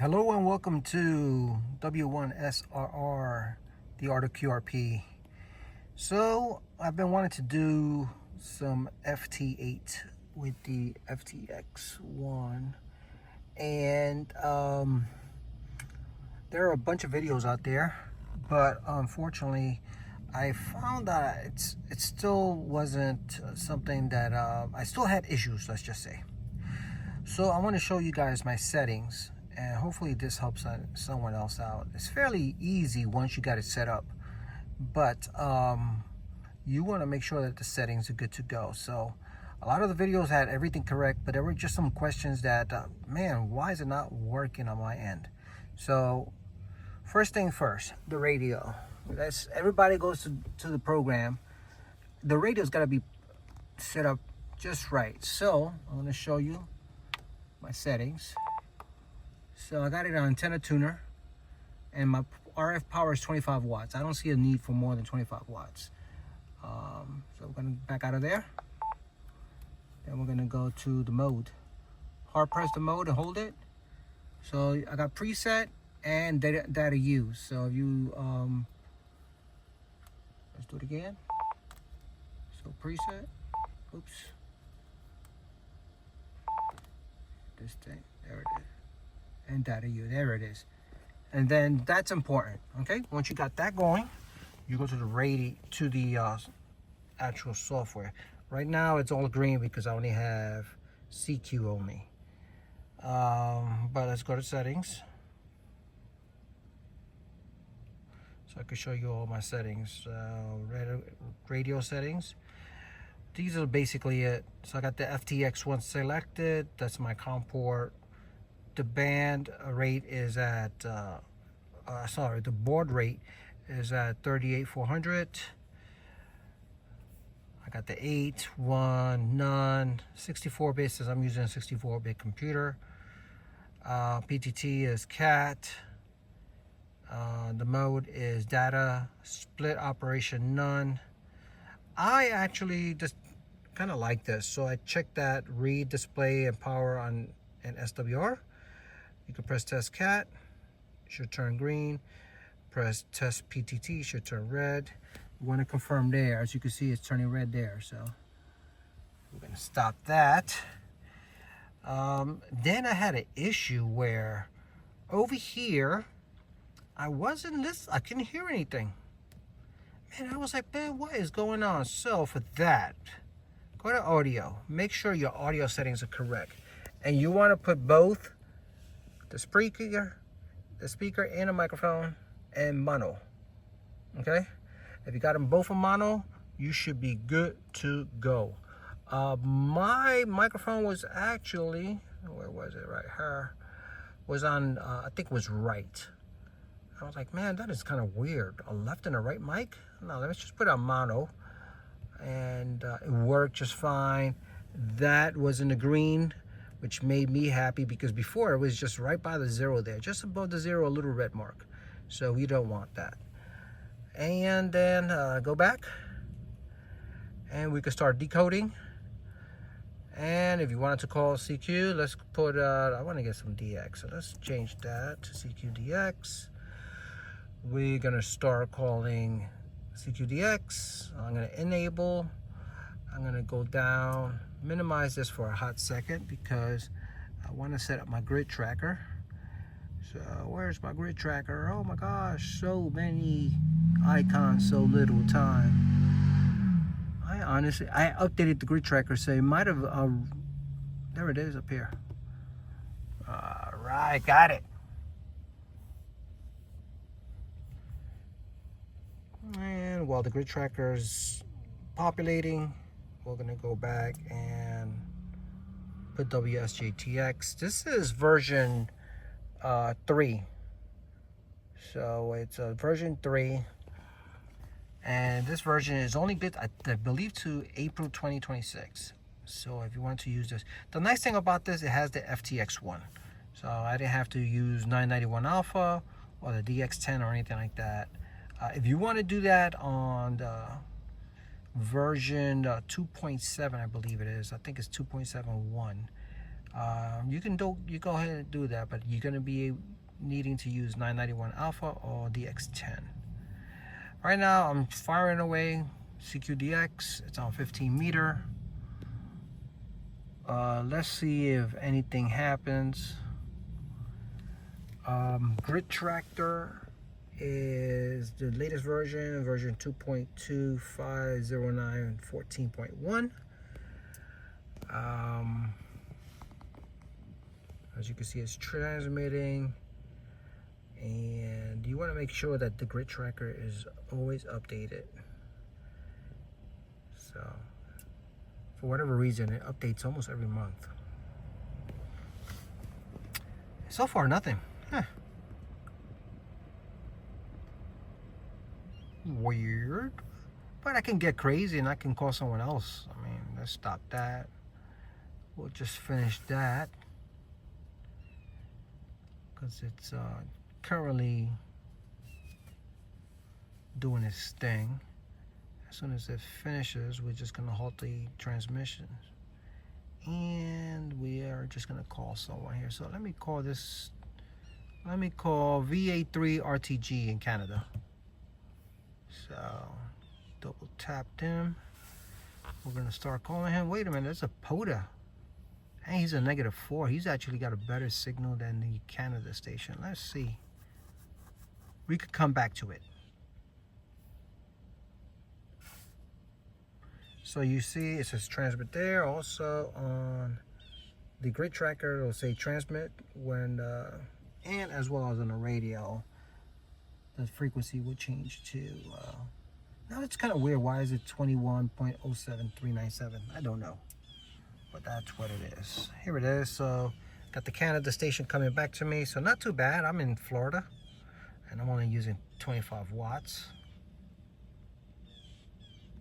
Hello and welcome to W1SRR, the art of QRP. So I've been wanting to do some FT8 with the FTX-1, and there are a bunch of videos out there, but unfortunately I found that it still wasn't something that I still had issues, let's just say. So I want to show you guys my settings, and hopefully this helps someone else out. It's fairly easy once you got it set up, but you want to make sure that the settings are good to go. So a lot of the videos had everything correct, but there were just some questions that man, why is it not working on my end? So first thing first, the radio. Everybody goes to the program. The radio's got to be set up just right. So I'm going to show you my settings. So I got it on antenna tuner, and my RF power is 25 watts. I don't see a need for more than 25 watts. So we're going to back out of there. Then we're going to go to the mode. Hard press the mode and hold it. So I got preset and data use. So if you let's do it again. So preset. Oops. This thing. There it is. And data use. There it is. And then that's important. Okay. Once you got that going, you go to the actual software. Right now it's all green because I only have CQ only. But let's go to settings. So I can show you all my settings. Radio settings. These are basically it. So I got the FTX-1 selected. That's my COM port. The band rate is at, the baud rate is at 38,400. I got the 8, 1, none, 64-bit, since I'm using a 64-bit computer. PTT is CAT. The mode is data, split operation none. I actually just kind of like this, so I checked that read, display, and power on an SWR. You can press test CAT, should turn green. Press test PTT, should turn red. You want to confirm there. As you can see, it's turning red there, so we're going to stop that. Then I had an issue where over here I couldn't hear anything. Man, I was like, man, what is going on? So for that, go to audio. Make sure your audio settings are correct. And you want to put both the speaker and a microphone and mono. Okay? If you got them both in mono, you should be good to go. My microphone was actually, where was it? Right here. Was on, I think it was right. I was like, man, that is kind of weird. A left and a right mic? No, let's just put it on mono. And it worked just fine. That was in the green, which made me happy because before it was just right by the zero there. Just above the zero, a little red mark. So you don't want that. And then go back. And we can start decoding. And if you wanted to call CQ, let's put, I want to get some DX. So let's change that to CQDX. We're going to start calling CQDX. I'm going to enable. I'm going to go down, minimize this for a hot second because I want to set up my grid tracker. So where's my grid tracker? Oh my gosh, so many icons, so little time. I updated the grid tracker, so it might have, there it is up here. All right, got it. And while the grid tracker's populating, we're gonna go back and put WSJT-X. This is version 3. So it's version 3. And this version is only good, I believe, to April 2026. So if you want to use this. The nice thing about this, it has the FTX-1. So I didn't have to use 991 Alpha or the DX10 or anything like that. If you want to do that on the version 2.7, I believe it is. I think it's 2.71. You go ahead and do that, but you're going to be needing to use 991 alpha or DX10. Right now I'm firing away CQDX. It's on 15 meter. Let's see if anything happens. Grid Tractor is the latest version 2.2509.14.1. As you can see, it's transmitting, and you want to make sure that the grid tracker is always updated. So for whatever reason, it updates almost every month. So far, nothing. Weird. But I can get crazy and I can call someone else. I mean, let's stop that. We'll just finish that, because it's currently doing its thing. As soon as it finishes, we're just going to halt the transmissions. And we are just going to call someone here. So let me call v3.0.0-rc1 in Canada. So double tapped him. We're going to start calling him. Wait a minute, that's a POTA. And he's a -4. He's actually got a better signal than the Canada station. Let's see. We could come back to it. So you see it says transmit there. Also on the grid tracker, it'll say transmit when, and as well as on the radio, the frequency will change to, now it's kind of weird. Why is it 21.07397? I don't know. But that's what it is. Here it is. So got the Canada station coming back to me. So not too bad. I'm in Florida and I'm only using 25 watts.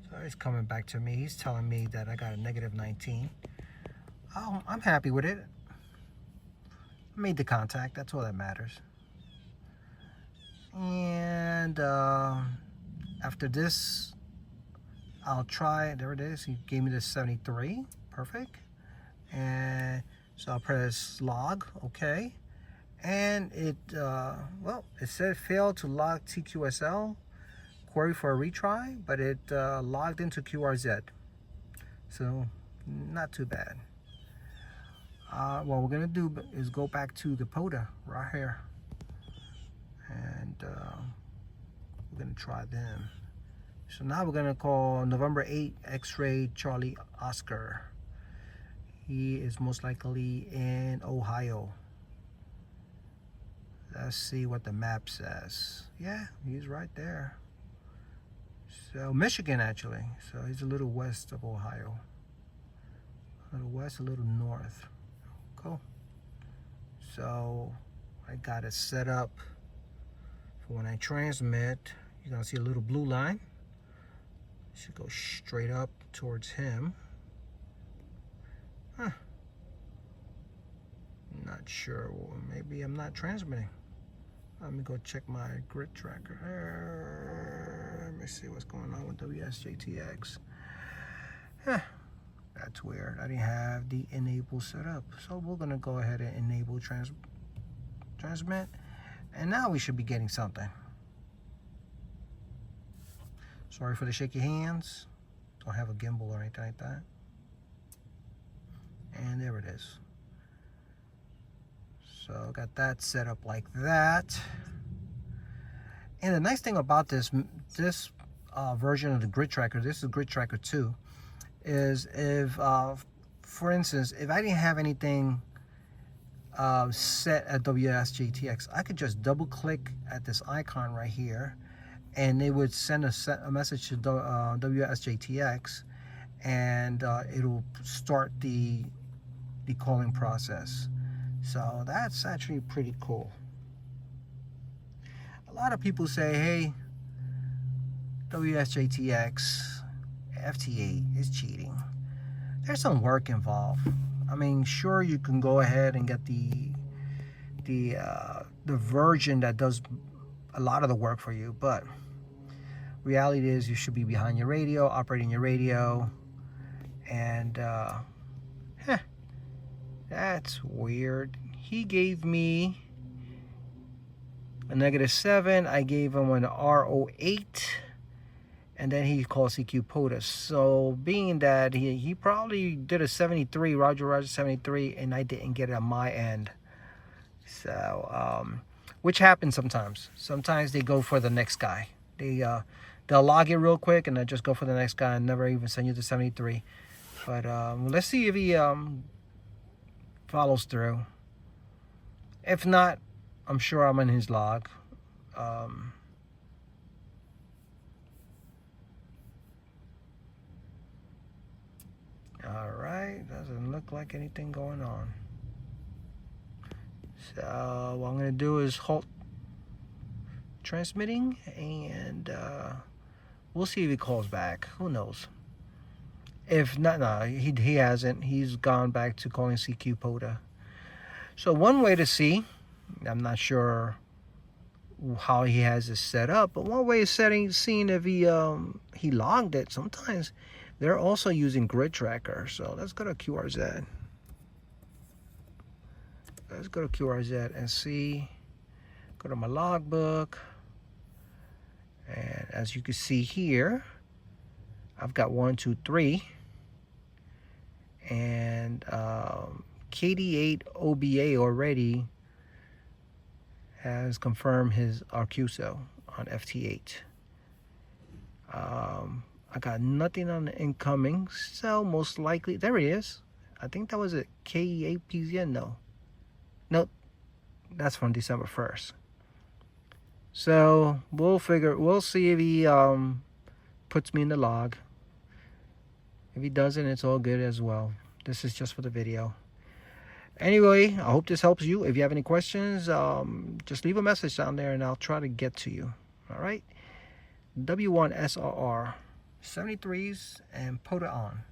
So he's coming back to me. He's telling me that I got a -19. Oh, I'm happy with it. I made the contact. That's all that matters. And after this, I'll try. There it is. He gave me this 73. Perfect. And so I'll press log. Okay. And it well, it said failed to log TQSL, query for a retry, but it logged into QRZ, so not too bad. What we're gonna do is go back to the POTA right here, and we're gonna try them. So now we're gonna call November 8 X-ray Charlie Oscar. He is most likely in Ohio. Let's see what the map says. Yeah, he's right there. So Michigan, actually. So he's a little west of Ohio. A little west, a little north. Cool. So I got it set up for when I transmit. You're gonna see a little blue line. It should go straight up towards him. Huh. Not sure. Well, maybe I'm not transmitting. Let me go check my grid tracker. Let me see what's going on with WSJT-X. That's weird. I didn't have the enable set up. So we're gonna go ahead and enable transmit. And now we should be getting something. Sorry for the shaky hands. Don't have a gimbal or anything like that. And there it is. So got that set up like that. And the nice thing about this version of the grid tracker, this is grid tracker 2, is if for instance, if I didn't have anything set at WSJT-X, I could just double click at this icon right here and they would send a message to WSJT-X, and it'll start the calling process. So that's actually pretty cool. A lot of people say, hey, WSJT-X, FT8 is cheating. There's some work involved. I mean, sure, you can go ahead and get the version that does a lot of the work for you, but reality is you should be behind your radio, operating your radio, and That's weird. He gave me a -7. I gave him an R08. And then he called CQ POTUS. So being that he probably did a 73, Roger 73, and I didn't get it on my end. So, which happens sometimes. Sometimes they go for the next guy. They'll log it real quick and then just go for the next guy and never even send you the 73. But let's see if he follows through. If not, I'm sure I'm in his log. Alright, doesn't look like anything going on. So what I'm going to do is halt transmitting, and we'll see if he calls back. Who knows? If not, no, he hasn't. He's gone back to calling CQ POTUS. So one way to see, I'm not sure how he has it set up, but one way is seeing if he logged it. Sometimes they're also using grid tracker. So let's go to QRZ. Let's go to QRZ and see. Go to my logbook, and as you can see here, I've got 1, 2, 3, and KD8 OBA already has confirmed his RQSO on FT8. I got nothing on the incoming, so most likely, there he is. I think that was a KE8 PZN, Nope, that's from December 1st. So we'll see if he puts me in the log. If he doesn't, it's all good as well. This is just for the video. Anyway, I hope this helps you. If you have any questions, just leave a message down there and I'll try to get to you. All right. W1SRR 73s and POTUS on.